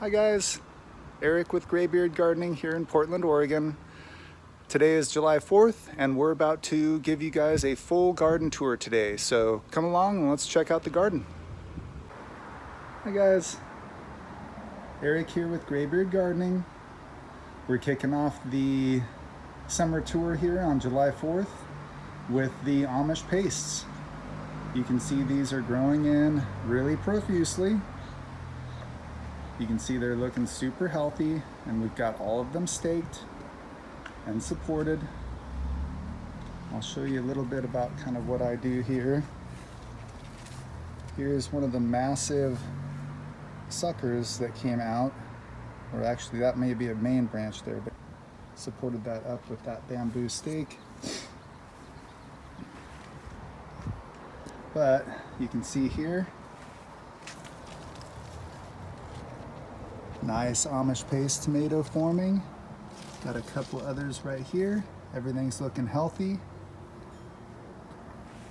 Hi guys, Eric with Graybeard Gardening here in Portland, Oregon. Today is July 4th and we're about to give you guys a full garden tour today. So come along and let's check out the garden. Hi guys, Eric here with Graybeard Gardening. We're kicking off the summer tour here on July 4th with the Amish pastes. You can see these are growing in really profusely. You can see they're looking super healthy, and we've got all of them staked and supported. I'll show you a little bit about kind of what I do here. Here's one of the massive suckers that came out, or actually that may be a main branch there, but supported that up with that bamboo stake. But you can see here, nice Amish paste tomato forming. Got a couple others right here. Everything's looking healthy.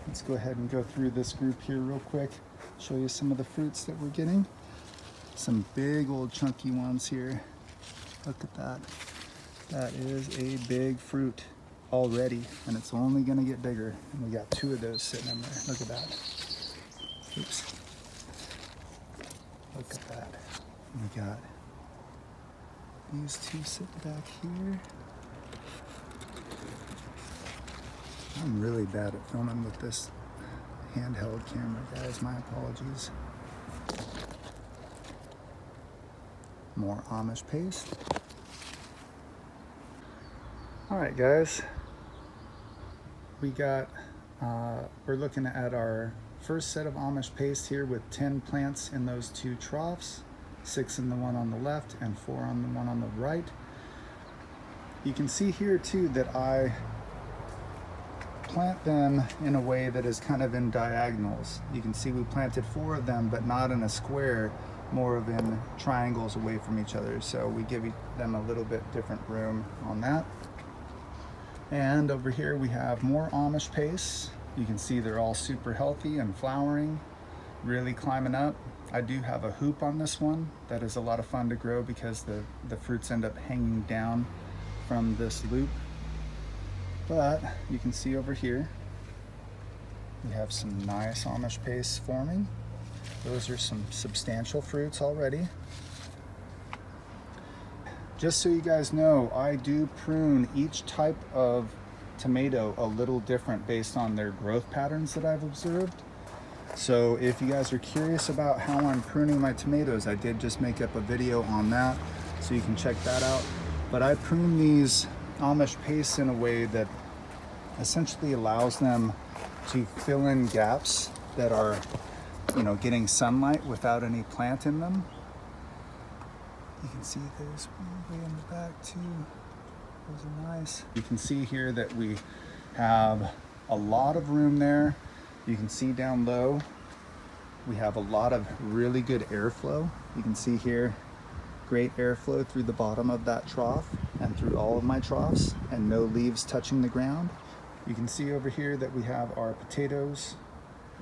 Let's go ahead and go through this group here real quick. Show you some of the fruits that we're getting. Some big old chunky ones here. Look at that. That is a big fruit already, and it's only gonna get bigger. And we got two of those sitting in there. Look at that. Oops. Look at that. We got these two sitting back here. I'm really bad at filming with this handheld camera, guys. My apologies. More Amish paste. All right, guys. We got, we're looking at our first set of Amish paste here with 10 plants in those two troughs. 6 in the one on the left and 4 on the one on the right. You can see here too that I plant them in a way that is kind of in diagonals. You can see we planted 4 of them, but not in a square, more of in triangles away from each other. So we give them a little bit different room on that. And over here we have more Amish paste. You can see they're all super healthy and flowering, really climbing up. I do have a hoop on this one. That is a lot of fun to grow because the fruits end up hanging down from this loop. But you can see over here, we have some nice Amish paste forming. Those are some substantial fruits already. Just so you guys know, I do prune each type of tomato a little different based on their growth patterns that I've observed. So if you guys are curious about how I'm pruning my tomatoes, I did just make up a video on that, so you can check that out. But I prune these Amish pastes in a way that essentially allows them to fill in gaps that are, you know, getting sunlight without any plant in them. You can see there's one way in the back too. Those are nice. You can see here that we have a lot of room there. You can see down low, we have a lot of really good airflow. You can see here, great airflow through the bottom of that trough and through all of my troughs, and no leaves touching the ground. You can see over here that we have our potatoes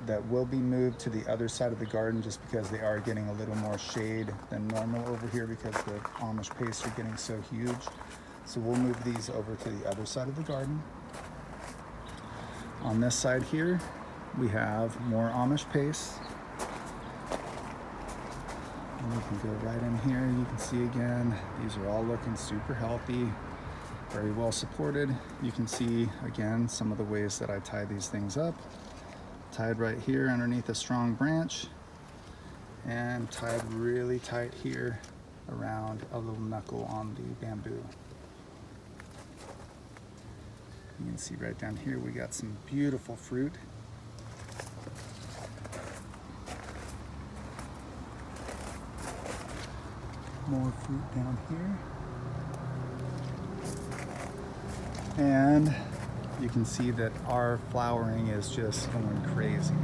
that will be moved to the other side of the garden just because they are getting a little more shade than normal over here because the Amish pastes are getting so huge. So we'll move these over to the other side of the garden. On this side here, we have more Amish paste. And we can go right in here. You can see again, these are all looking super healthy, very well supported. You can see again some of the ways that I tie these things up. Tied right here underneath a strong branch, and tied really tight here around a little knuckle on the bamboo. You can see right down here we got some beautiful fruit. More fruit down here. And you can see that our flowering is just going crazy.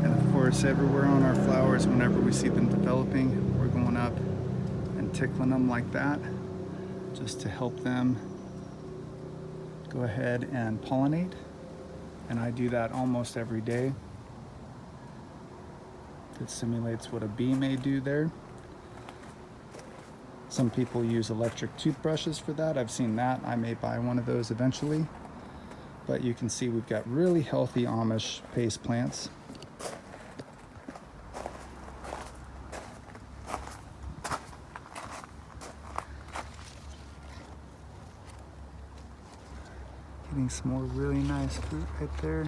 And of course, everywhere on our flowers, whenever we see them developing, we're going up and tickling them like that, just to help them go ahead and pollinate. And I do that almost every day. It simulates what a bee may do there. Some people use electric toothbrushes for that. I've seen that. I may buy one of those eventually. But you can see we've got really healthy Amish paste plants. Getting some more really nice fruit right there.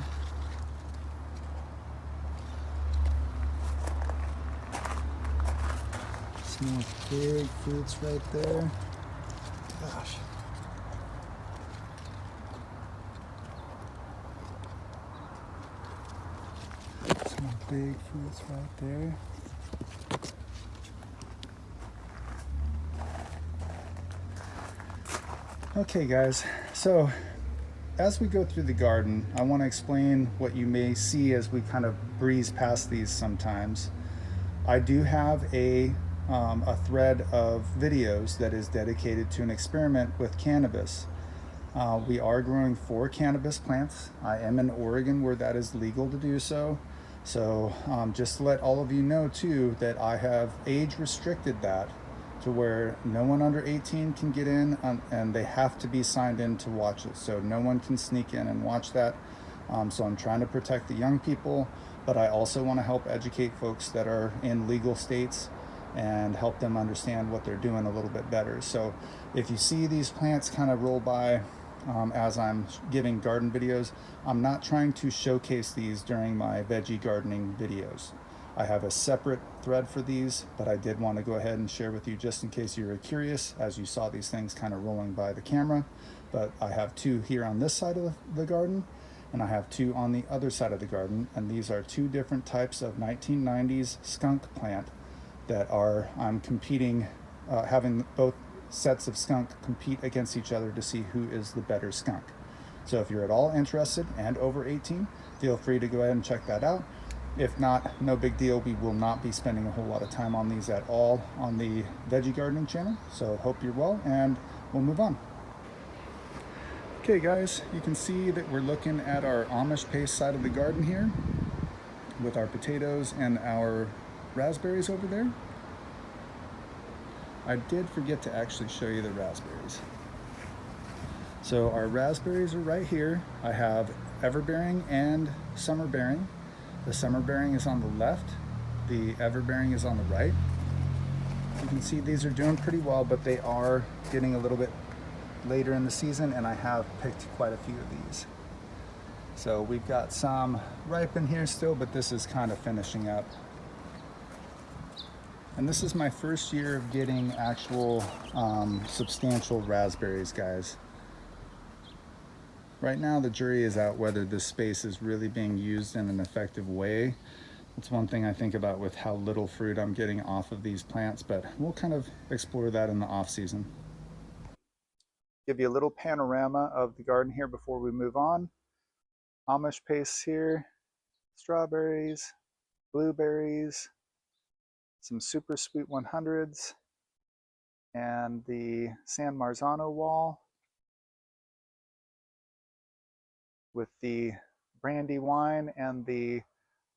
Some more big fruits right there. Gosh. Some more big fruits right there. Okay guys, so as we go through the garden, I want to explain what you may see as we kind of breeze past these sometimes. I do have a thread of videos that is dedicated to an experiment with cannabis. We are growing 4 cannabis plants. I am in Oregon where that is legal to do so. So just to let all of you know too that I have age restricted that to where no one under 18 can get in, and they have to be signed in to watch it. So no one can sneak in and watch that. So I'm trying to protect the young people, but I also want to help educate folks that are in legal states and help them understand what they're doing a little bit better. So if you see these plants kind of roll by as I'm giving garden videos, I'm not trying to showcase these during my veggie gardening videos. I have a separate thread for these, but I did want to go ahead and share with you just in case you were curious as you saw these things kind of rolling by the camera. But I have 2 here on this side of the garden, and I have 2 on the other side of the garden, and these are 2 different types of 1990s skunk plant that I'm competing, having both sets of skunk compete against each other to see who is the better skunk. So if you're at all interested and over 18, feel free to go ahead and check that out. If not, no big deal. We will not be spending a whole lot of time on these at all on the veggie gardening channel. So hope you're well, and we'll move on. Okay guys, you can see that we're looking at our Amish paste side of the garden here with our potatoes and our raspberries over there. I did forget to actually show you the raspberries. So our raspberries are right here. I have everbearing and summer bearing. The summer bearing is on the left, the everbearing is on the right. You can see these are doing pretty well, but they are getting a little bit later in the season, and I have picked quite a few of these. So we've got some ripe in here still, but this is kind of finishing up. And this is my first year of getting actual substantial raspberries, guys. Right now the jury is out whether this space is really being used in an effective way. That's one thing I think about with how little fruit I'm getting off of these plants, but we'll kind of explore that in the off season. Give you a little panorama of the garden here before we move on. Amish pastes here, strawberries, blueberries, some super sweet 100s, and the San Marzano wall with the Brandywine and the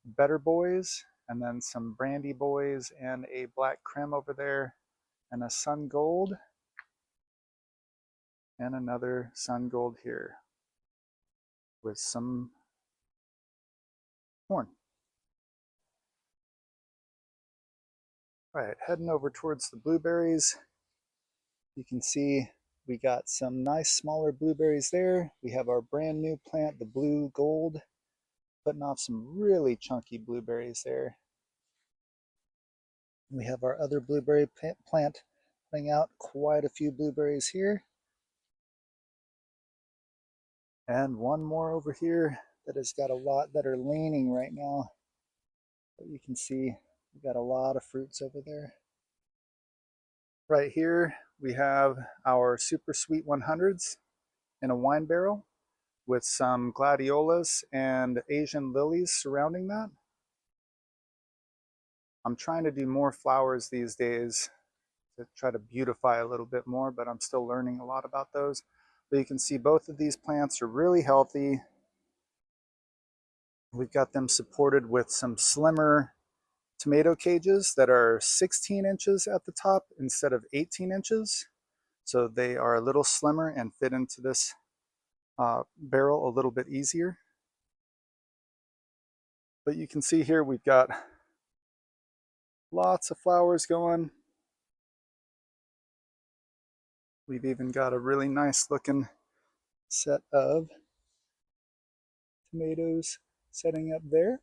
Better Boys, and then some Brandy Boys and a Black Krim over there, and a Sun Gold, and another Sun Gold here with some corn. All right, heading over towards the blueberries. You can see we got some nice smaller blueberries there. We have our brand new plant, the Blue Gold, putting off some really chunky blueberries there. We have our other blueberry plant putting out quite a few blueberries here. And one more over here that has got a lot that are leaning right now. But you can see we've got a lot of fruits over there. Right here we have our super sweet 100s in a wine barrel with some gladiolas and Asian lilies surrounding that. I'm trying to do more flowers these days to try to beautify a little bit more, but I'm still learning a lot about those. But you can see both of these plants are really healthy. We've got them supported with some slimmer tomato cages that are 16 inches at the top instead of 18 inches. So they are a little slimmer and fit into this barrel a little bit easier. But you can see here we've got lots of flowers going. We've even got a really nice looking set of tomatoes setting up there.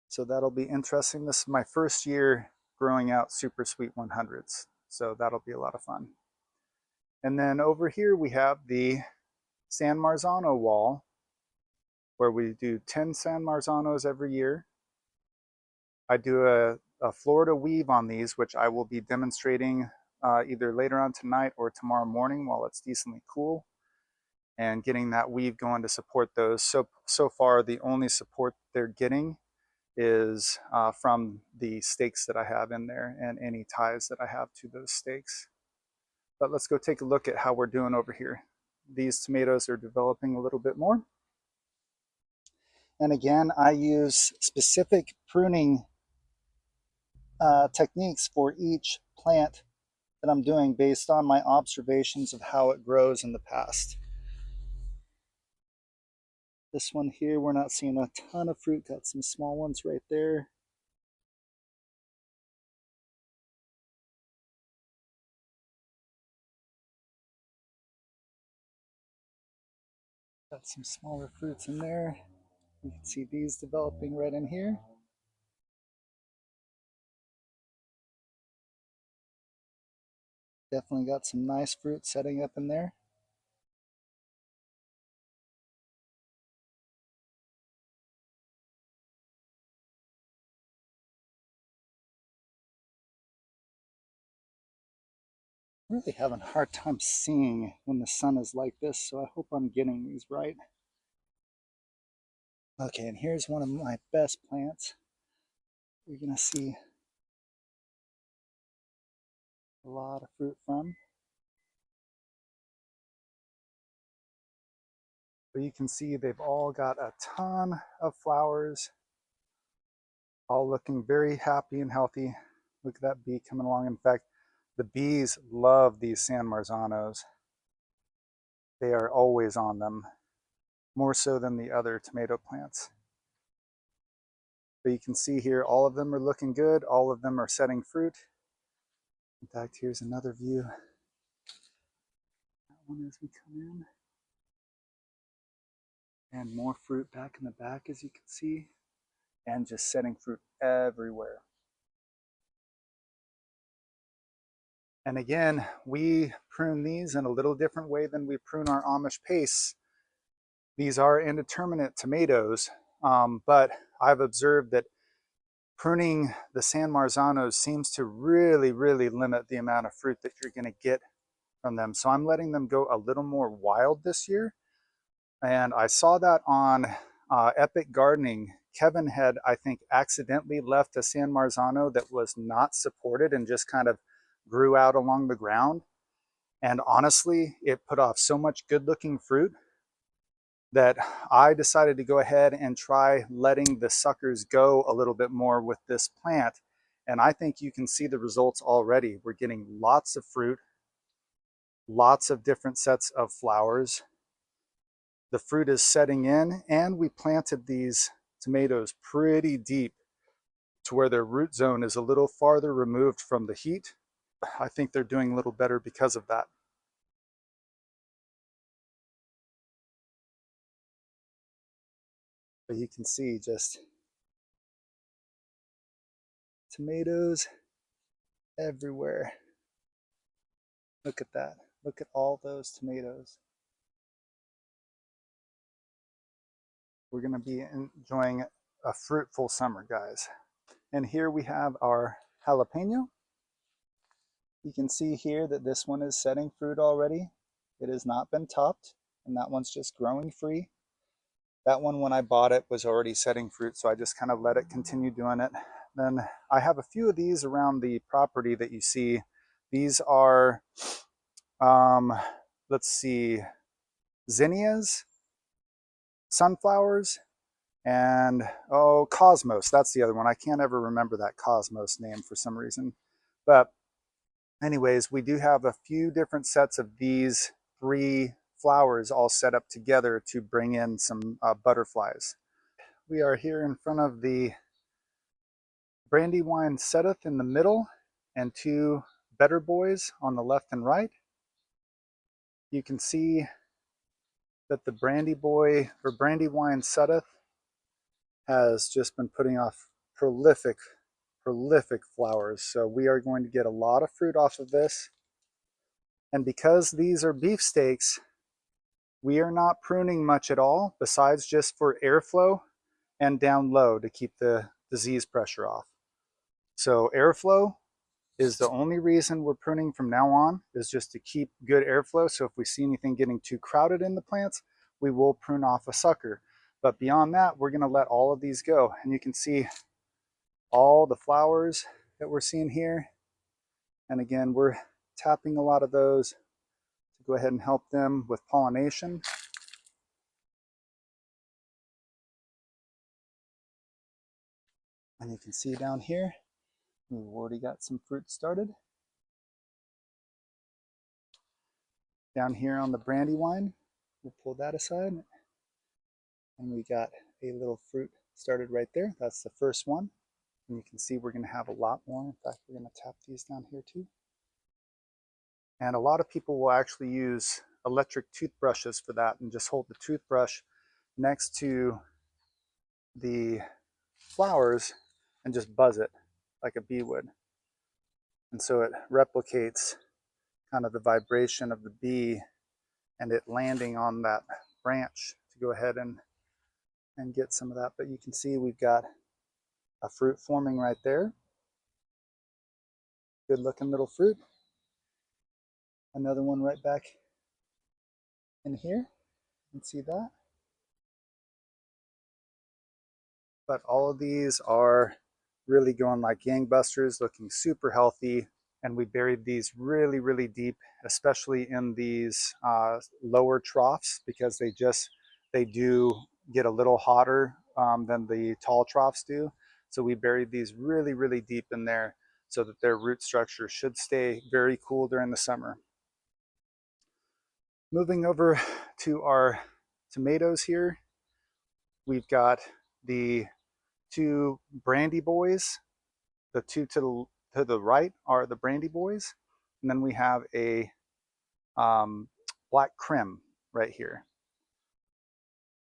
So that'll be interesting. This is my first year growing out super sweet 100s. So that'll be a lot of fun. And then over here we have the San Marzano wall, where we do 10 San Marzanos every year. I do a Florida weave on these, which I will be demonstrating either later on tonight or tomorrow morning while it's decently cool, and getting that weave going to support those. So far, the only support they're getting is from the stakes that I have in there and any ties that I have to those stakes. But let's go take a look at how we're doing over here. These tomatoes are developing a little bit more. And again, I use specific pruning techniques for each plant that I'm doing based on my observations of how it grows in the past. This one here, we're not seeing a ton of fruit. Got some small ones right there. Got some smaller fruits in there. You can see these developing right in here. Definitely got some nice fruit setting up in there. I'm really having a hard time seeing when the sun is like this, so I hope I'm getting these right. Okay, and here's one of my best plants. You're gonna see a lot of fruit from. But you can see they've all got a ton of flowers, all looking very happy and healthy. Look at that bee coming along. In fact, the bees love these San Marzanos. They are always on them, more so than the other tomato plants. But you can see here, all of them are looking good. All of them are setting fruit. In fact, here's another view. That one as we come in. And more fruit back in the back, as you can see. And just setting fruit everywhere. And again, we prune these in a little different way than we prune our Amish pastes. These are indeterminate tomatoes, but I've observed that pruning the San Marzanos seems to really, really limit the amount of fruit that you're going to get from them. So I'm letting them go a little more wild this year. And I saw that on Epic Gardening. Kevin had, I think, accidentally left a San Marzano that was not supported and just kind of grew out along the ground. And honestly, it put off so much good looking fruit that I decided to go ahead and try letting the suckers go a little bit more with this plant. And I think you can see the results already. We're getting lots of fruit, lots of different sets of flowers. The fruit is setting in, and we planted these tomatoes pretty deep to where their root zone is a little farther removed from the heat. I think they're doing a little better because of that. But you can see just tomatoes everywhere. Look at that. Look at all those tomatoes. We're going to be enjoying a fruitful summer, guys. And here we have our jalapeno. You can see here that this one is setting fruit already. It has not been topped, and that one's just growing free. That one, when I bought it, was already setting fruit, so I just kind of let it continue doing it. Then I have a few of these around the property that you see. These are, let's see, zinnias, sunflowers, And oh, Cosmos, that's the other one. I can't ever remember that Cosmos name for some reason. But anyways, we do have a few different sets of these 3 flowers all set up together to bring in some butterflies. We are here in front of the Brandywine Sudduth in the middle and 2 Better Boys on the left and right. You can see that the Brandywine Sudduth has just been putting off prolific flowers. So we are going to get a lot of fruit off of this. And because these are beefsteaks, we are not pruning much at all besides just for airflow and down low to keep the disease pressure off. So airflow is the only reason we're pruning from now on, is just to keep good airflow. So if we see anything getting too crowded in the plants, we will prune off a sucker. But beyond that, we're going to let all of these go. And you can see all the flowers that we're seeing here. And again, we're tapping a lot of those to go ahead and help them with pollination. And you can see down here, we've already got some fruit started. Down here on the Brandywine, we'll pull that aside. And we got a little fruit started right there. That's the first one. And you can see we're going to have a lot more. In fact, we're going to tap these down here too. And a lot of people will actually use electric toothbrushes for that and just hold the toothbrush next to the flowers and just buzz it like a bee would. And so it replicates kind of the vibration of the bee and it landing on that branch to go ahead and get some of that. But you can see we've got a fruit forming right there. Good looking little fruit. Another one right back in here. You can see that. But all of these are really going like gangbusters, looking super healthy. And we buried these really deep, especially in these lower troughs, because they do get a little hotter than the tall troughs do. So we buried these really deep in there so that their root structure should stay very cool during the summer. Moving over to our tomatoes here, we've got the 2 Brandy boys. The 2 to the right are the Brandy boys. And then we have a black Krim right here.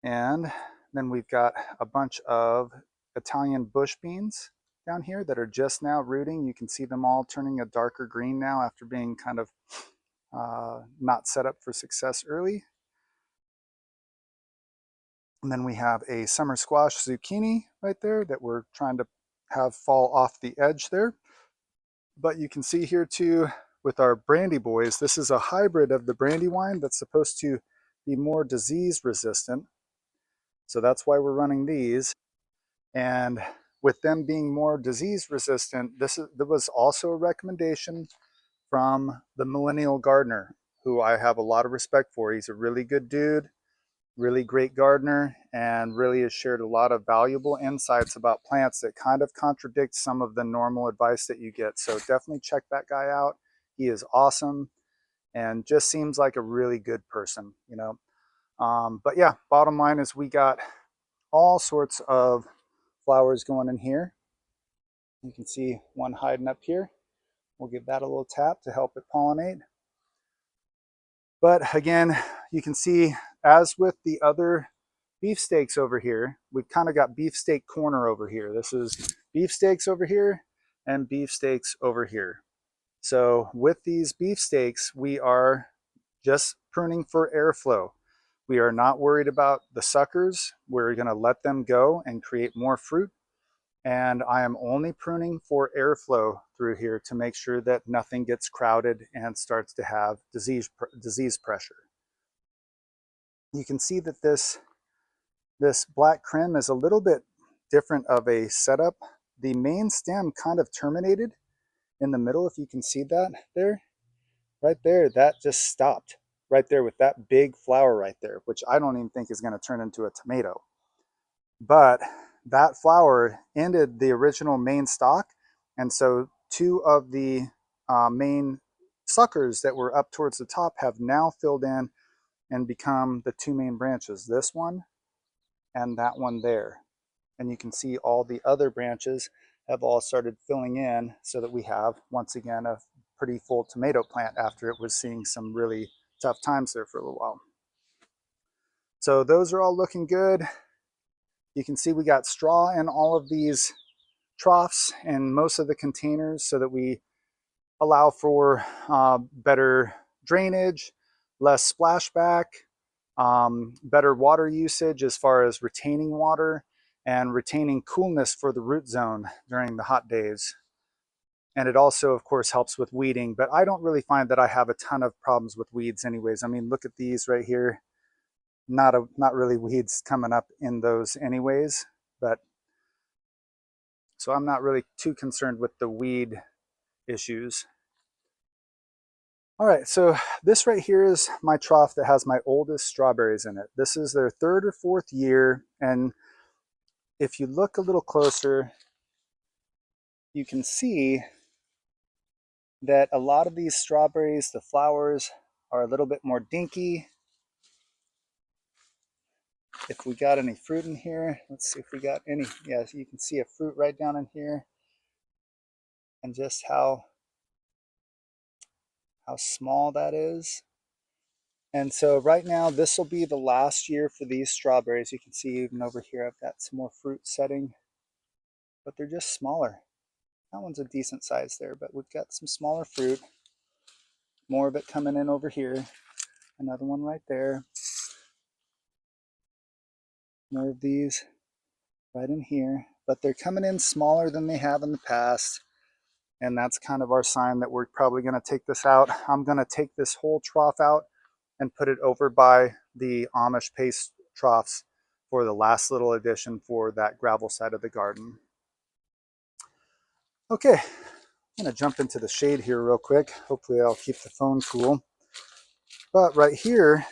And then we've got a bunch of Italian bush beans down here that are just now rooting. You can see them all turning a darker green now after being kind of not set up for success early. And then we have a summer squash zucchini right there that we're trying to have fall off the edge there. But you can see here too with our Brandy boys, this is a hybrid of the Brandywine that's supposed to be more disease resistant. So that's why we're running these. And with them being more disease resistant, there was also a recommendation from the Millennial Gardener, who I have a lot of respect for. He's a really good dude, really great gardener, and really has shared a lot of valuable insights about plants that kind of contradict some of the normal advice that you get. So definitely check that guy out. He is awesome and just seems like a really good person, you know. But yeah, bottom line is we got all sorts of flowers going in here. You can see one hiding up here. We'll give that a little tap to help it pollinate. But again, you can see, as with the other beefsteaks over here, we've kind of got beefsteak corner over here. This is beefsteaks over here and beefsteaks over here. So with these beefsteaks, we are just pruning for airflow. We are not worried about the suckers. We're going to let them go and create more fruit. And I am only pruning for airflow through here to make sure that nothing gets crowded and starts to have disease pressure. You can see that this black Krim is a little bit different of a setup. The main stem kind of terminated in the middle, if you can see that there. Right there, that just stopped right there with that big flower right there, which I don't even think is going to turn into a tomato. but that flower ended the original main stalk. And so two of the main suckers that were up towards the top have now filled in and become the two main branches, this one and that one there. And you can see all the other branches have all started filling in so that we have, once again, a pretty full tomato plant after it was seeing some really tough times there for a little while. So those are all looking good. You can see we got straw in all of these troughs and most of the containers so that we allow for better drainage, less splashback, better water usage as far as retaining water and retaining coolness for the root zone during the hot days. And it also, of course, helps with weeding, but I don't really find that I have a ton of problems with weeds anyways. I mean, look at these right here. Not really weeds coming up in those anyways, but so I'm not really too concerned with the weed issues. All right, so this right here is my trough that has my oldest strawberries in it. This is their 3rd or 4th year, and if you look a little closer, you can see that a lot of these strawberries, the flowers are a little bit more dinky. If we got any fruit in here, let's see if we got any. Yeah, you can see a fruit right down in here, and just how small that is. And so right now, this will be the last year for these strawberries. You can see even over here, I've got some more fruit setting, but they're just smaller. That one's a decent size there, but we've got some smaller fruit. More of it coming in over here. Another one right there. More of these right in here, but they're coming in smaller than they have in the past. And that's kind of our sign that we're probably going to take this out. I'm going to take this whole trough out and put it over by the Amish paste troughs for the last little addition for that gravel side of the garden. Okay, I'm going to jump into the shade here real quick. Hopefully I'll keep the phone cool. But right here,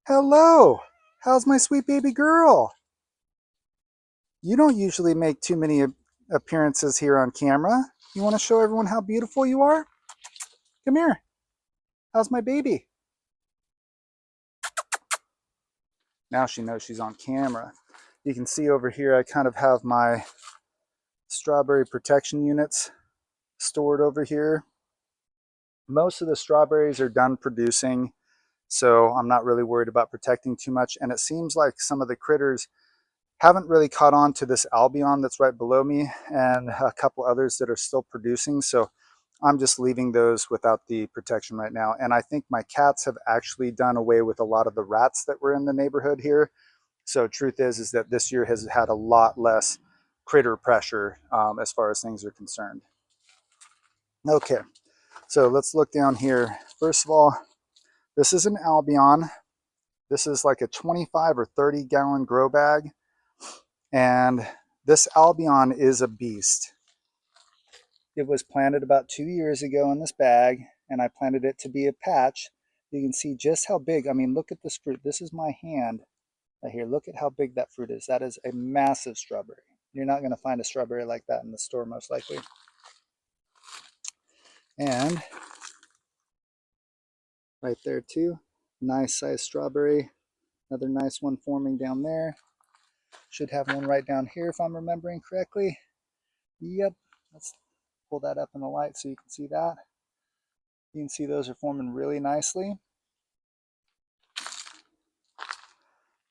hello, how's my sweet baby girl? You don't usually make too many appearances here on camera. You want to show everyone how beautiful you are? Come here. How's my baby? Now she knows she's on camera. You can see over here I kind of have my strawberry protection units stored over here. Most of the strawberries are done producing, so I'm not really worried about protecting too much. And it seems like some of the critters haven't really caught on to this albion that's right below me and a couple others that are still producing. So I'm just leaving those without the protection right now. And I think my cats have actually done away with a lot of the rats that were in the neighborhood here. So truth is that this year has had a lot less critter pressure as far as things are concerned. Okay, so let's look down here. First of all, this is an albion. This is like a 25 or 30 gallon grow bag. And this albion is a beast. It was planted about 2 years ago in this bag, and I planted it to be a patch. You can see just how big. I mean, look at this fruit. This is my hand right here. Look at how big that fruit is. That is a massive strawberry. You're not going to find a strawberry like that in the store, most likely. And right there too, nice size strawberry. Another nice one forming down there. Should have one right down here if I'm remembering correctly. Yep, let's pull that up in the light so you can see that. You can see those are forming really nicely.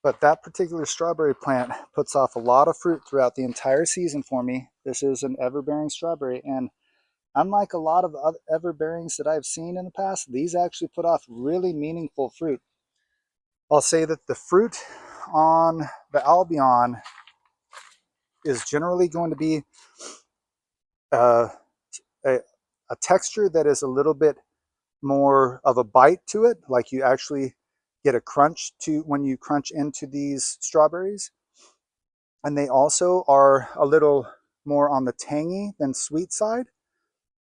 But that particular strawberry plant puts off a lot of fruit throughout the entire season for me. This is an ever-bearing strawberry, and unlike a lot of other ever-bearings that I've seen in the past, these actually put off really meaningful fruit. I'll say that the fruit on the Albion is generally going to be uh, a texture that is a little bit more of a bite to it, like you actually get a crunch to when you crunch into these strawberries. And they also are a little more on the tangy than sweet side.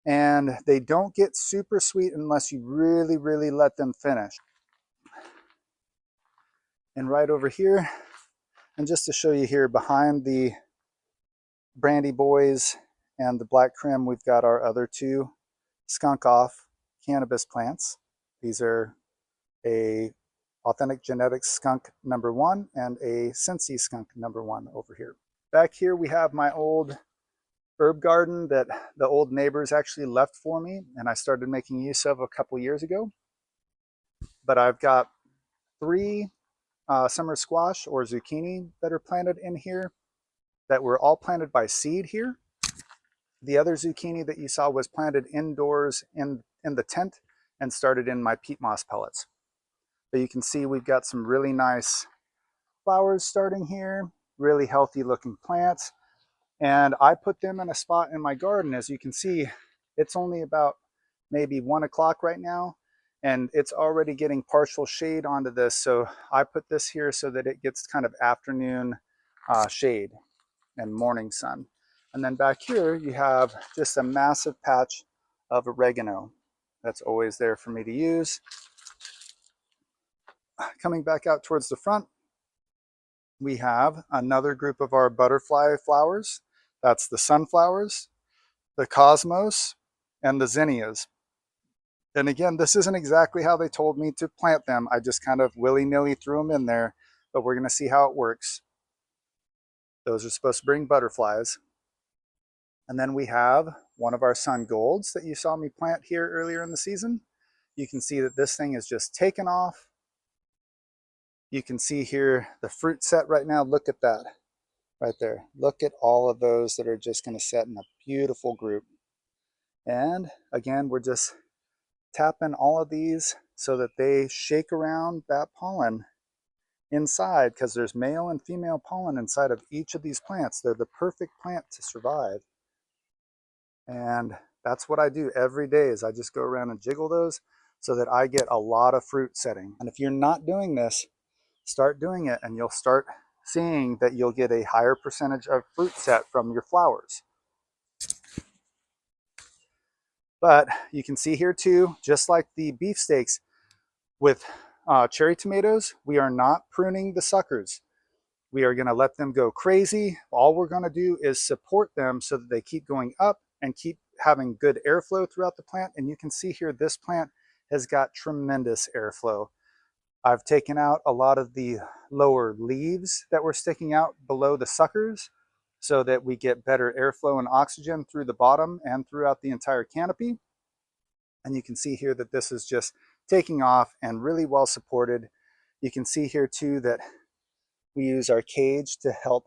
And they don't get super sweet unless you really, really let them finish. And right over here, And just to show you here behind the Brandy boys and the Black Krim, we've got our other two skunk off cannabis plants. These are a authentic genetics skunk #1 and a Cincy skunk #1 over here. Back here we have my old herb garden that the old neighbors actually left for me and I started making use of a couple years ago. But I've got 3 summer squash or zucchini that are planted in here that were all planted by seed here. The other zucchini that you saw was planted indoors in the tent and started in my peat moss pellets. But you can see we've got some really nice flowers starting here, really healthy looking plants. And I put them in a spot in my garden. As you can see, it's only about maybe 1 o'clock right now, and it's already getting partial shade onto this. So I put this here so that it gets kind of afternoon shade and morning sun. And then back here, you have just a massive patch of oregano that's always there for me to use. Coming back out towards the front, we have another group of our butterfly flowers. That's the sunflowers, the cosmos, and the zinnias. And again, this isn't exactly how they told me to plant them. I just kind of willy-nilly threw them in there, but we're going to see how it works. Those are supposed to bring butterflies. And then we have one of our sun golds that you saw me plant here earlier in the season. You can see that this thing is just taken off. You can see here the fruit set right now. Look at that right there. Look at all of those that are just going to set in a beautiful group. And again, we're just tapping all of these so that they shake around that pollen inside, because there's male and female pollen inside of each of these plants. They're the perfect plant to survive. And that's what I do every day, is I just go around and jiggle those so that I get a lot of fruit setting. And if you're not doing this, start doing it and you'll start seeing that you'll get a higher percentage of fruit set from your flowers. But you can see here too, just like the beefsteaks with cherry tomatoes, we are not pruning the suckers. We are going to let them go crazy. All we're going to do is support them so that they keep going up and keep having good airflow throughout the plant. And you can see here, this plant has got tremendous airflow. I've taken out a lot of the lower leaves that were sticking out below the suckers so that we get better airflow and oxygen through the bottom and throughout the entire canopy. And you can see here that this is just taking off and really well supported. You can see here too that we use our cage to help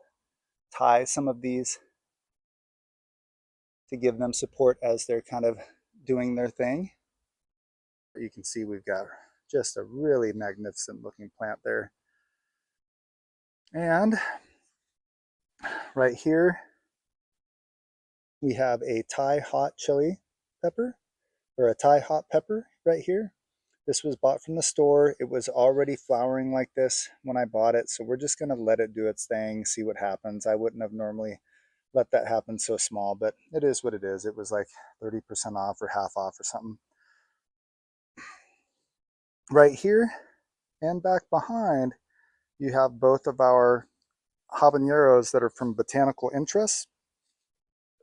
tie some of these to give them support as they're kind of doing their thing. You can see we've got just a really magnificent looking plant there. And right here, we have a Thai hot chili pepper, or a Thai hot pepper right here. This was bought from the store. It was already flowering like this when I bought it. So we're just going to let it do its thing, see what happens. I wouldn't have normally let that happen so small, but it is what it is. It was like 30% off or half off or something. Right here and back behind, you have both of our habaneros that are from botanical interests.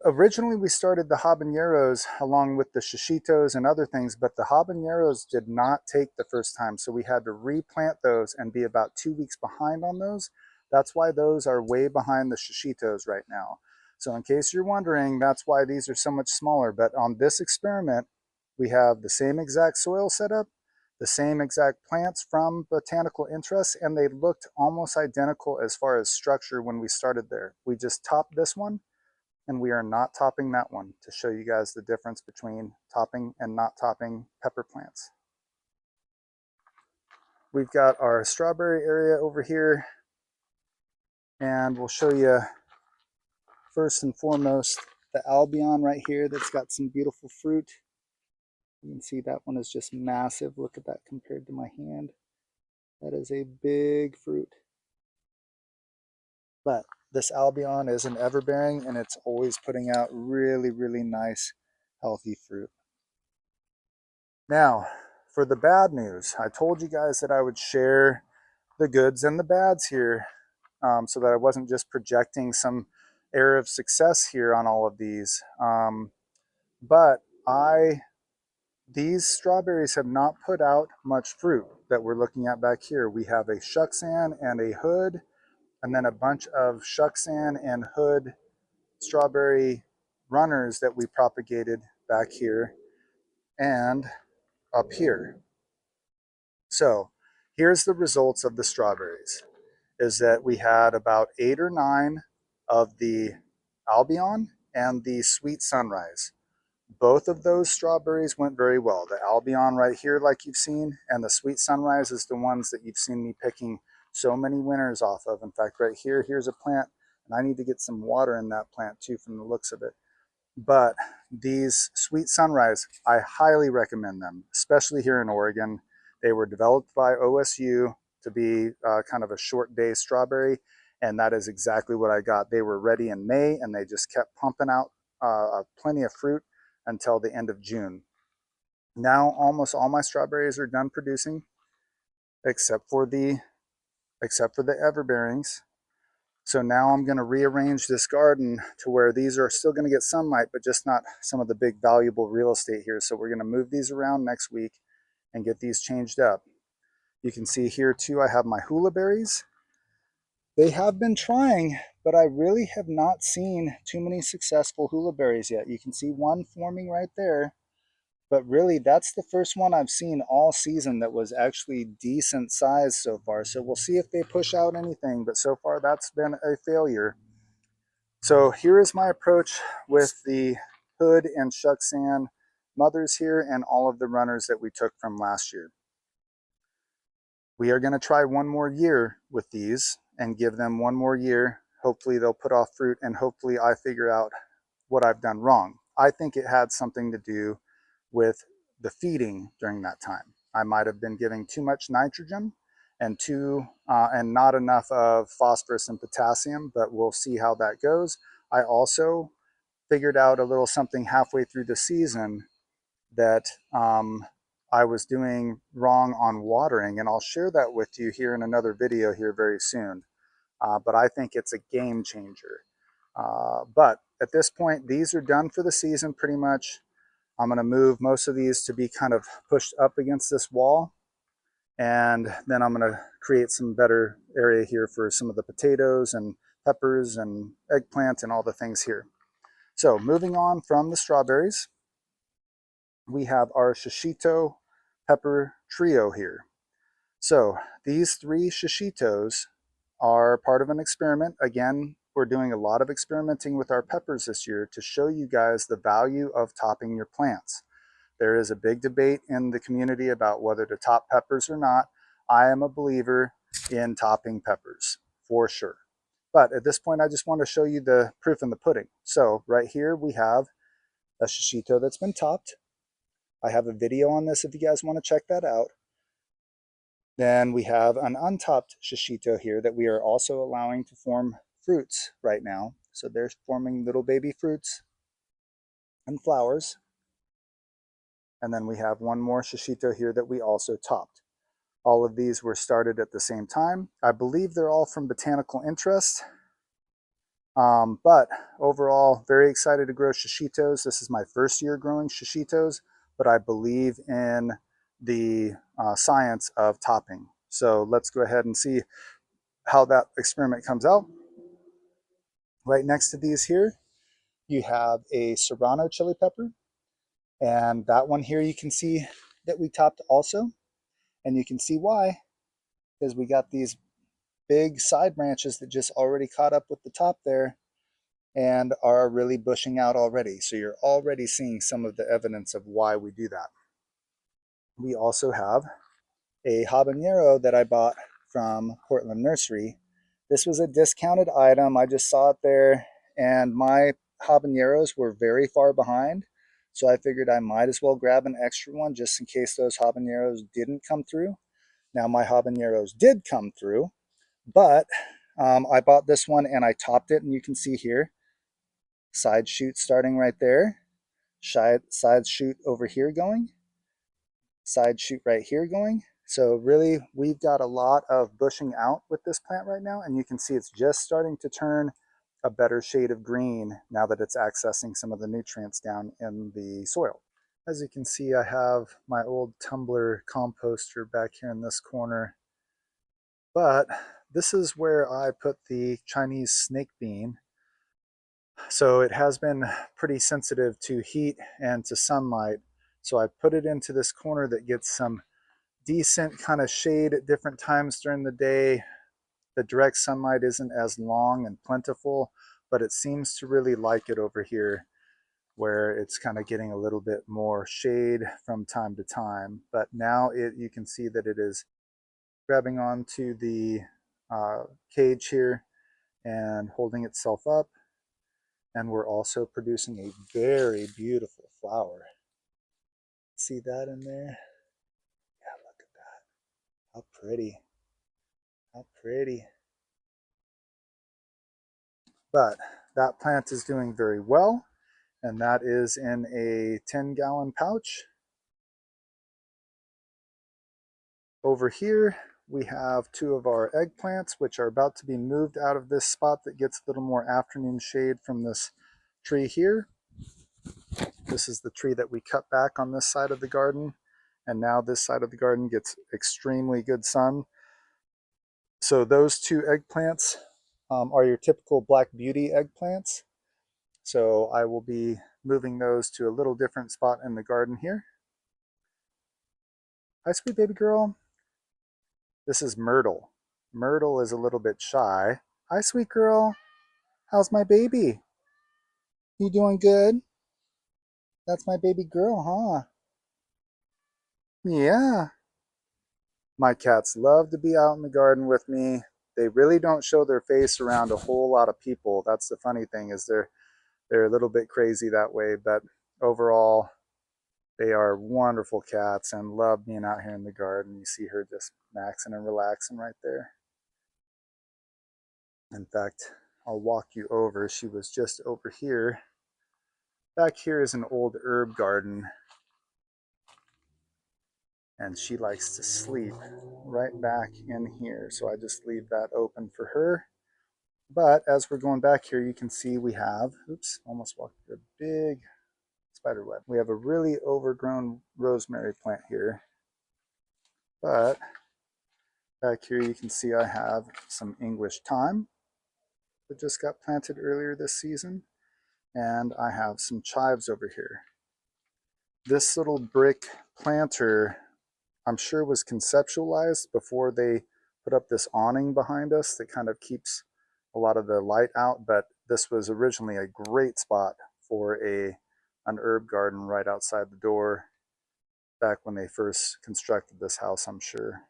Originally, we started the habaneros along with the shishitos and other things, but the habaneros did not take the first time. So we had to replant those and be about 2 weeks behind on those. That's why those are way behind the shishitos right now. So in case you're wondering, that's why these are so much smaller. But on this experiment, we have the same exact soil setup, the same exact plants from botanical interests, and they looked almost identical as far as structure when we started there. We just topped this one, and we are not topping that one, to show you guys the difference between topping and not topping pepper plants. We've got our strawberry area over here, and we'll show you first and foremost the Albion right here that's got some beautiful fruit. You can see that one is just massive. Look at that compared to my hand. That is a big fruit. But this Albion is an everbearing, and it's always putting out really, really nice, healthy fruit. Now, for the bad news, I told you guys that I would share the goods and the bads here so that I wasn't just projecting some air of success here on all of these. But these strawberries have not put out much fruit that we're looking at back here. We have a shuxan and a hood, and then a bunch of shuxan and hood strawberry runners that we propagated back here and up here. So here's the results of the strawberries, is that we had about 8 or 9 of the Albion and the Sweet Sunrise. Both of those strawberries went very well. The Albion right here, like you've seen, and the Sweet Sunrise is the ones that you've seen me picking so many winners off of. In fact, right here, here's a plant, and I need to get some water in that plant too from the looks of it. But these Sweet Sunrise, I highly recommend them, especially here in Oregon. They were developed by OSU to be kind of a short day strawberry, and that is exactly what I got. They were ready in May, and they just kept pumping out plenty of fruit until the end of June. Now almost all my strawberries are done producing, except for the everbearings. So now I'm going to rearrange this garden to where these are still going to get sunlight, but just not some of the big valuable real estate here. So we're going to move these around next week and get these changed up. You can see here too, I have my hula berries. They have been trying, but I really have not seen too many successful hula berries yet. You can see one forming right there, but really that's the first one I've seen all season that was actually decent size so far. So we'll see if they push out anything, but so far that's been a failure. So here is my approach with the hood and shuxan mothers here and all of the runners that we took from last year. We are going to try one more year with these and give them one more year. Hopefully they'll put off fruit, and hopefully I figure out what I've done wrong. I think it had something to do with the feeding during that time. I might have been giving too much nitrogen and not enough of phosphorus and potassium, but we'll see how that goes. I also figured out a little something halfway through the season that I was doing wrong on watering, and I'll share that with you here in another video here very soon. But I think it's a game changer. But at this point, these are done for the season pretty much. I'm going to move most of these to be kind of pushed up against this wall, and then I'm going to create some better area here for some of the potatoes and peppers and eggplant and all the things here. So moving on from the strawberries, we have our shishito pepper trio here. So these 3 shishitos are part of an experiment. Again, we're doing a lot of experimenting with our peppers this year to show you guys the value of topping your plants. There is a big debate in the community about whether to top peppers or not. I am a believer in topping peppers for sure. But at this point, I just want to show you the proof in the pudding. So right here we have a shishito that's been topped. I have a video on this if you guys want to check that out. Then we have an untopped shishito here that we are also allowing to form fruits right now. So they're forming little baby fruits and flowers. And then we have one more shishito here that we also topped. All of these were started at the same time. I believe they're all from botanical interest. But overall, very excited to grow shishitos. This is my first year growing shishitos, but I believe in the science of topping. So let's go ahead and see how that experiment comes out. Right next to these here, you have a serrano chili pepper. And that one here you can see that we topped also. And you can see why, because we got these big side branches that just already caught up with the top there and are really bushing out already. So you're already seeing some of the evidence of why we do that. We also have a habanero that I bought from Portland Nursery. This was a discounted item. I just saw it there, and my habaneros were very far behind. So I figured I might as well grab an extra one just in case those habaneros didn't come through. Now my habaneros did come through, but I bought this one and I topped it, and you can see here, side shoot starting right there, side shoot over here going, side shoot right here going, So really, we've got a lot of bushing out with this plant right now, and you can see it's just starting to turn a better shade of green now that it's accessing some of the nutrients down in the soil. As you can see, I have my old tumbler composter back here in this corner, but this is where I put the Chinese snake bean. So it has been pretty sensitive to heat and to sunlight. So I put it into this corner that gets some decent kind of shade at different times during the day. The direct sunlight isn't as long and plentiful, but it seems to really like it over here where it's kind of getting a little bit more shade from time to time. But now you can see that it is grabbing onto the cage here and holding itself up. And we're also producing a very beautiful flower. See that in there? Yeah, look at that. How pretty. How pretty. But that plant is doing very well, and that is in a 10-gallon pouch. Over here, we have two of our eggplants, which are about to be moved out of this spot that gets a little more afternoon shade from this tree here. This is the tree that we cut back on this side of the garden, and now this side of the garden gets extremely good sun. So those two eggplants are your typical Black Beauty eggplants. So I will be moving those to a little different spot in the garden here. Hi, sweet baby girl. This is Myrtle. Myrtle is a little bit shy. Hi, sweet girl. How's my baby? You doing good? That's my baby girl, huh? Yeah. My cats love to be out in the garden with me. They really don't show their face around a whole lot of people. That's the funny thing, is they're a little bit crazy that way, but overall they are wonderful cats and love being out here in the garden. You see her just maxing and relaxing right there. In fact, I'll walk you over. She was just over here. Back here is an old herb garden, and she likes to sleep right back in here. So I just leave that open for her. But as we're going back here, you can see we have, oops, almost walked through a big spider web. We have a really overgrown rosemary plant here. But back here you can see I have some English thyme that just got planted earlier this season. And I have some chives over here. This little brick planter, I'm sure, was conceptualized before they put up this awning behind us that kind of keeps a lot of the light out, but this was originally a great spot for an herb garden right outside the door back when they first constructed this house, I'm sure.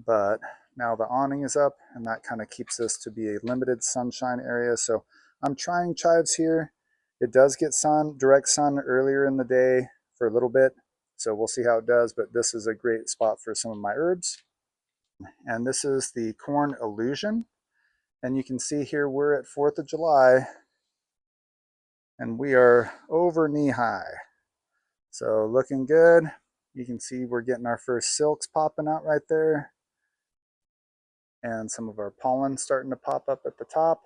But now the awning is up, and that kind of keeps this to be a limited sunshine area. So I'm trying chives here. It does get direct sun earlier in the day for a little bit, so we'll see how it does, but this is a great spot for some of my herbs. And this is the corn illusion. And you can see here we're at 4th of July, and we are over knee high. So looking good. You can see we're getting our first silks popping out right there, and some of our pollen starting to pop up at the top,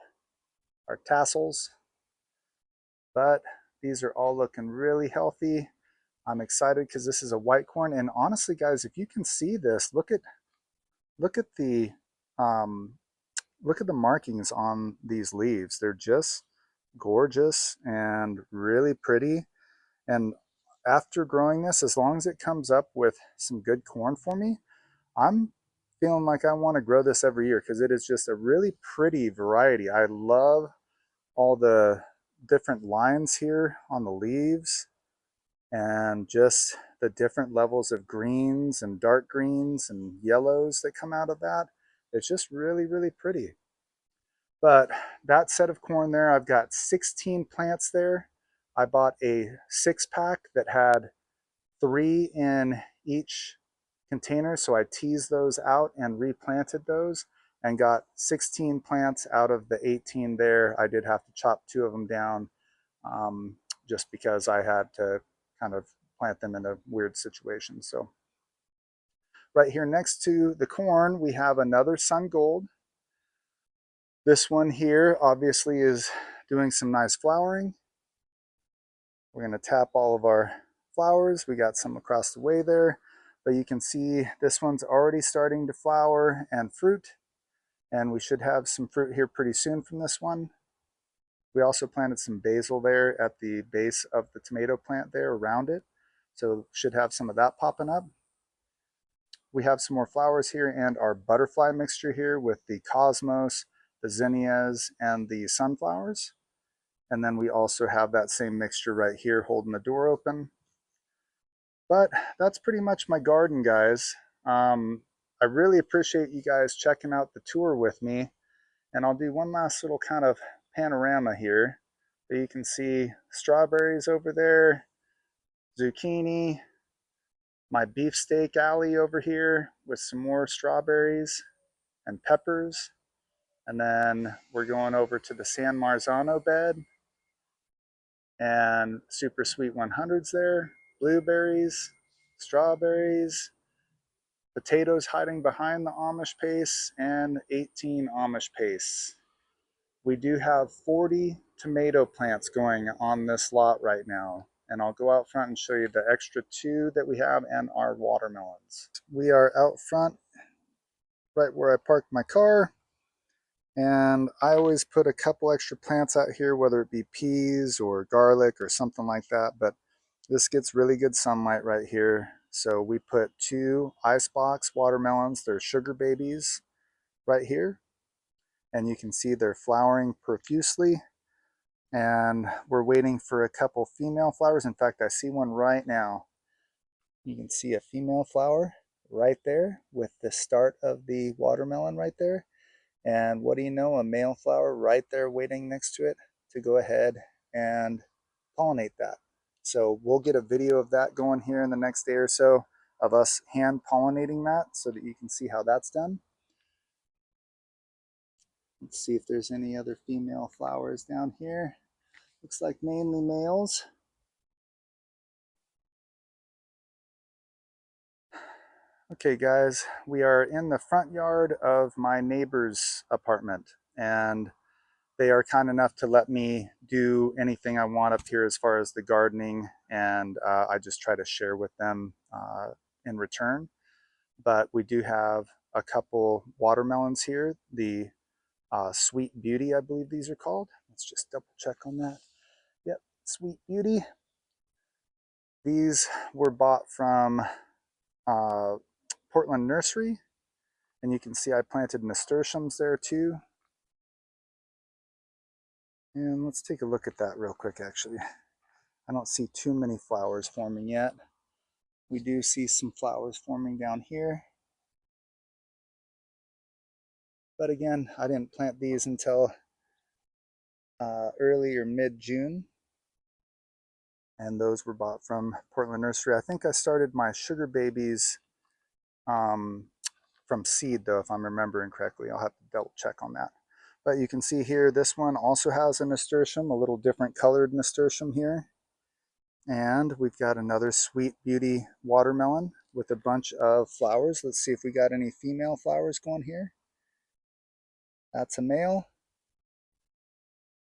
our tassels. But these are all looking really healthy. I'm excited because this is a white corn, and honestly, guys, if you can see this, look at the look at the markings on these leaves. They're just gorgeous and really pretty. And after growing this, as long as it comes up with some good corn for me, I'm feeling like I want to grow this every year because it is just a really pretty variety. I love all the different lines here on the leaves, and just the different levels of greens and dark greens and yellows that come out of that. It's just really, really pretty. But that set of corn there, I've got 16 plants there. I bought a 6-pack that had 3 in each container, so I teased those out and replanted those and got 16 plants out of the 18 there. I did have to chop 2 of them down just because I had to kind of plant them in a weird situation. So, Right here next to the corn, we have another sun gold. This one here obviously is doing some nice flowering. We're going to tap all of our flowers. We got some across the way there, but you can see this one's already starting to flower and fruit, and we should have some fruit here pretty soon from this one. We also planted some basil there at the base of the tomato plant there around it, so should have some of that popping up. We have some more flowers here and our butterfly mixture here with the cosmos, the zinnias, and the sunflowers. And then we also have that same mixture right here holding the door open. But that's pretty much my garden, guys. I really appreciate you guys checking out the tour with me. And I'll do one last little kind of panorama here. So you can see strawberries over there, zucchini, my beefsteak alley over here with some more strawberries and peppers. And then we're going over to the San Marzano bed and super sweet 100s there, blueberries, strawberries, potatoes hiding behind the Amish paste, and 18 Amish paste. We do have 40 tomato plants going on this lot right now. And I'll go out front and show you the extra 2 that we have and our watermelons. We are out front right where I parked my car. And I always put a couple extra plants out here, whether it be peas or garlic or something like that. But this gets really good sunlight right here. So we put 2 icebox watermelons. They're Sugar Babies right here. And you can see they're flowering profusely. And we're waiting for a couple female flowers. In fact, I see one right now. You can see a female flower right there with the start of the watermelon right there. And what do you know, a male flower right there waiting next to it to go ahead and pollinate that. So we'll get a video of that going here in the next day or so of us hand pollinating that so that you can see how that's done. Let's see if there's any other female flowers down here. Looks like mainly males. Okay guys, we are in the front yard of my neighbor's apartment, and they are kind enough to let me do anything I want up here as far as the gardening, and I just try to share with them in return. But we do have a couple watermelons here, the Sweet Beauty, I believe these are called. Let's just double check on that. Yep, Sweet Beauty. These were bought from Portland Nursery, and you can see I planted nasturtiums there too. And let's take a look at that real quick actually. I don't see too many flowers forming yet. We do see some flowers forming down here. But again, I didn't plant these until early or mid-June. And those were bought from Portland Nursery. I think I started my Sugar Babies from seed though, if I'm remembering correctly. I'll have to double check on that. But you can see here, this one also has a nasturtium, a little different colored nasturtium here. And we've got another Sweet Beauty watermelon with a bunch of flowers. Let's see if we got any female flowers going here. That's a male.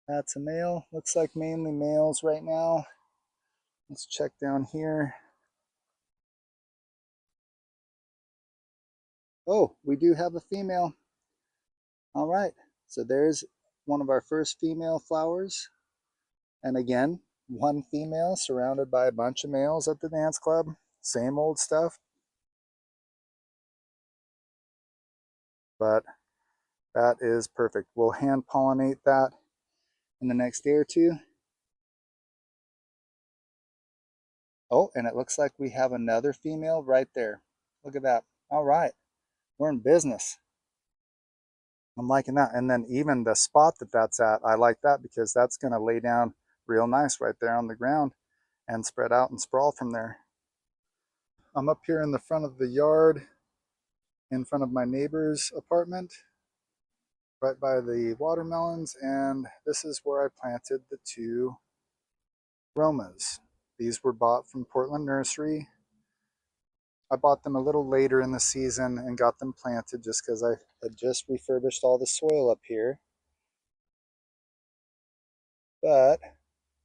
That's a male. Looks like mainly males right now. Let's check down here. Oh, we do have a female. All right, so there's one of our first female flowers. And again, one female surrounded by a bunch of males at the dance club. Same old stuff. But that is perfect. We'll hand pollinate that in the next day or 2. Oh, and it looks like we have another female right there. Look at that. All right, we're in business. I'm liking that. And then even the spot that that's at, I like that because that's going to lay down real nice right there on the ground and spread out and sprawl from there. I'm up here in the front of the yard in front of my neighbor's apartment right by the watermelons, and this is where I planted the 2 Romas. These were bought from Portland Nursery. I bought them a little later in the season and got them planted just because I had just refurbished all the soil up here. But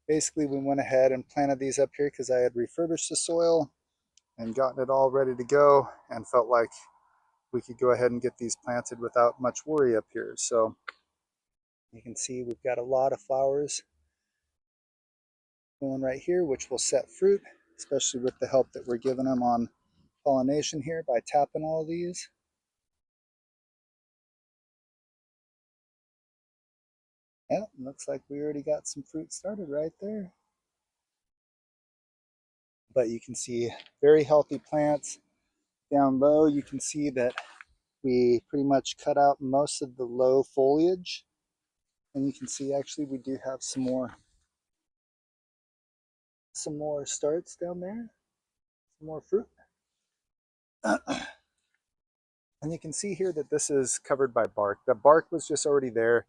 basically we went ahead and planted these up here because I had refurbished the soil and gotten it all ready to go and felt like we could go ahead and get these planted without much worry up here. So you can see we've got a lot of flowers going right here, which will set fruit, especially with the help that we're giving them on pollination here by tapping all these. Yeah, looks like we already got some fruit started right there. But you can see very healthy plants. Down low, you can see that we pretty much cut out most of the low foliage. And you can see actually we do have some more starts down there, some more fruit. And you can see here that this is covered by bark. The bark was just already there.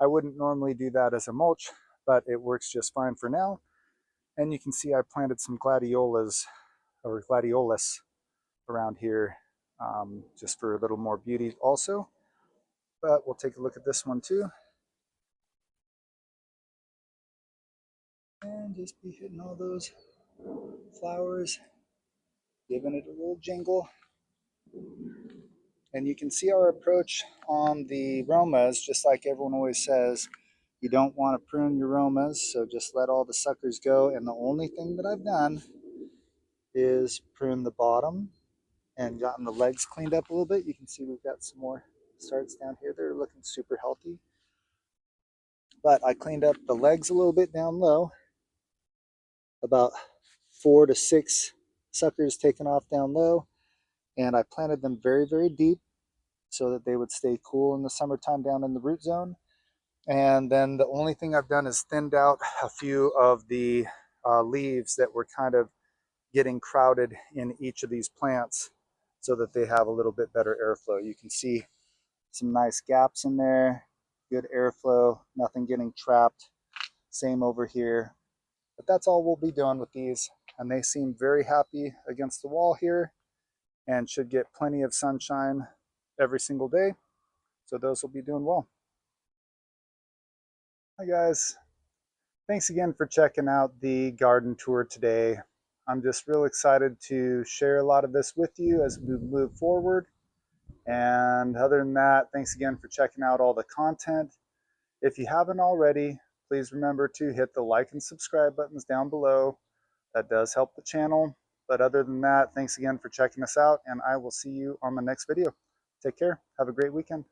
I wouldn't normally do that as a mulch, but it works just fine for now. And you can see I planted some gladiolas or gladiolus around here just for a little more beauty also. But we'll take a look at this one too. And just be hitting all those flowers, giving it a little jingle. And you can see our approach on the Romas, just like everyone always says, you don't want to prune your Romas, so just let all the suckers go. And the only thing that I've done is prune the bottom and gotten the legs cleaned up a little bit. You can see we've got some more starts down here. They're looking super healthy. But I cleaned up the legs a little bit down low, about 4 to 6 suckers taken off down low. And I planted them very, very deep so that they would stay cool in the summertime down in the root zone. And then the only thing I've done is thinned out a few of the leaves that were kind of getting crowded in each of these plants so that they have a little bit better airflow. You can see some nice gaps in there, good airflow, nothing getting trapped. Same over here. But that's all we'll be doing with these. And they seem very happy against the wall here and should get plenty of sunshine every single day. So those will be doing well. Hi guys. Thanks again for checking out the garden tour today. I'm just real excited to share a lot of this with you as we move forward. And other than that, thanks again for checking out all the content. If you haven't already, please remember to hit the like and subscribe buttons down below. That does help the channel. But other than that, thanks again for checking us out, and I will see you on the next video. Take care. Have a great weekend.